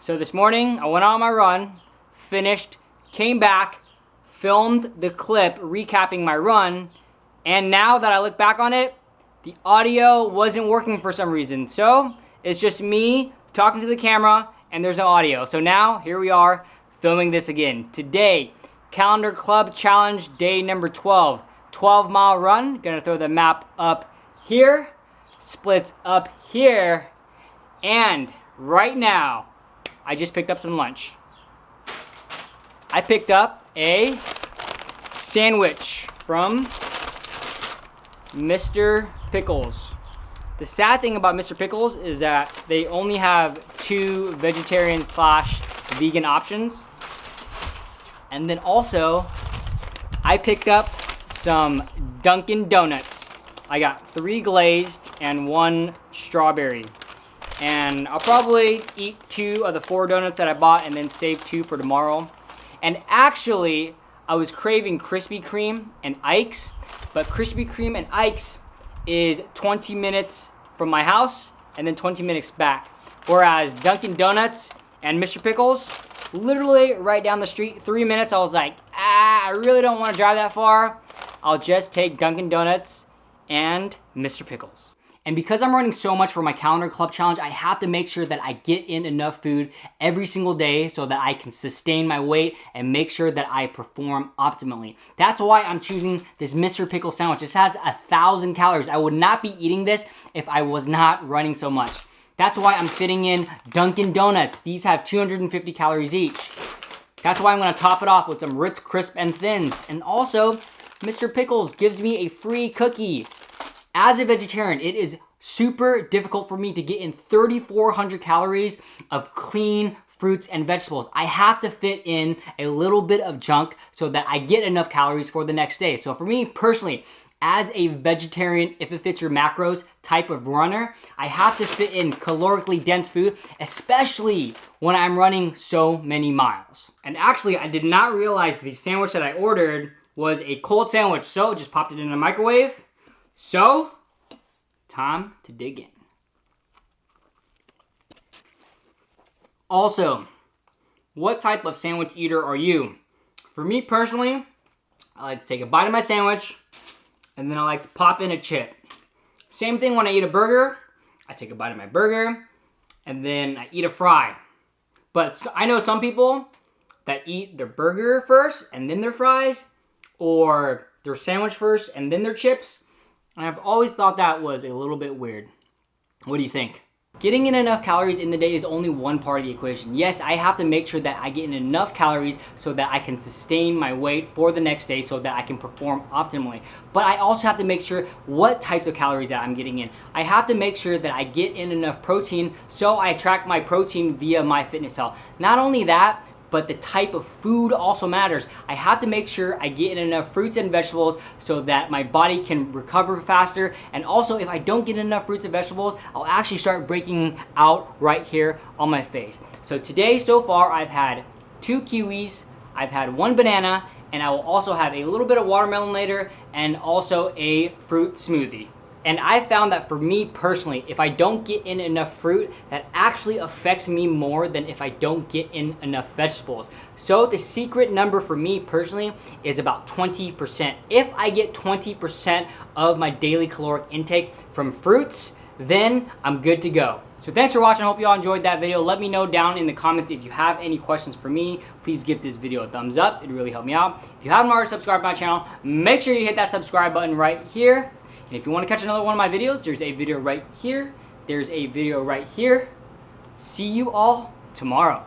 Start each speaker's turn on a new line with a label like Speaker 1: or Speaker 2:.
Speaker 1: So this morning, I went on my run, finished, came back, filmed the clip recapping my run, and now that I look back on it, the audio wasn't working for some reason. So it's just me talking to the camera and there's no audio. So now here we are filming this again. Today, Calendar Club Challenge day number 12. 12-mile run. Gonna throw the map up here, splits up here, and right now, I just picked up some lunch. I picked up a sandwich from Mr. Pickles. The sad thing about Mr. Pickles is that they only have 2 vegetarian / vegan options. And then also, I picked up some Dunkin' Donuts. I got 3 glazed and 1 strawberry. And I'll probably eat 2 of the 4 donuts that I bought and then save 2 for tomorrow. And actually, I was craving Krispy Kreme and Ike's, but Krispy Kreme and Ike's is 20 minutes from my house and then 20 minutes back. Whereas Dunkin' Donuts and Mr. Pickles, literally right down the street, 3 minutes. I was like, I really don't want to drive that far. I'll just take Dunkin' Donuts and Mr. Pickles. And because I'm running so much for my Calendar Club Challenge, I have to make sure that I get in enough food every single day so that I can sustain my weight and make sure that I perform optimally. That's why I'm choosing this Mr. Pickle sandwich. This has 1,000 calories. I would not be eating this if I was not running so much. That's why I'm fitting in Dunkin' Donuts. These have 250 calories each. That's why I'm gonna top it off with some Ritz Crisp and Thins. And also, Mr. Pickles gives me a free cookie. As a vegetarian, it is super difficult for me to get in 3,400 calories of clean fruits and vegetables. I have to fit in a little bit of junk so that I get enough calories for the next day. So for me personally, as a vegetarian, if it fits your macros type of runner, I have to fit in calorically dense food, especially when I'm running so many miles. And actually, I did not realize the sandwich that I ordered was a cold sandwich, so just popped it in the microwave. So, time to dig in. Also, what type of sandwich eater are you? For me personally, I like to take a bite of my sandwich, and then I like to pop in a chip. Same thing when I eat a burger. I take a bite of my burger, and then I eat a fry. But I know some people that eat their burger first, and then their fries, or their sandwich first, and then their chips. And I've always thought that was a little bit weird. What do you think? Getting in enough calories in the day is only one part of the equation. Yes, I have to make sure that I get in enough calories so that I can sustain my weight for the next day so that I can perform optimally. But I also have to make sure what types of calories that I'm getting in. I have to make sure that I get in enough protein, so I track my protein via MyFitnessPal. Not only that, but the type of food also matters. I have to make sure I get in enough fruits and vegetables so that my body can recover faster. And also, if I don't get enough fruits and vegetables, I'll actually start breaking out right here on my face. So today, so far, I've had 2 kiwis, I've had 1 banana, and I will also have a little bit of watermelon later, and also a fruit smoothie. And I found that for me personally, if I don't get in enough fruit, that actually affects me more than if I don't get in enough vegetables. So the secret number for me personally is about 20%. If I get 20% of my daily caloric intake from fruits, then I'm good to go. So thanks for watching. I hope you all enjoyed that video. Let me know down in the comments if you have any questions for me. Please give this video a thumbs up. It really helped me out. If you haven't already subscribed to my channel, make sure you hit that subscribe button right here. And if you want to catch another one of my videos, there's a video right here. There's a video right here. See you all tomorrow.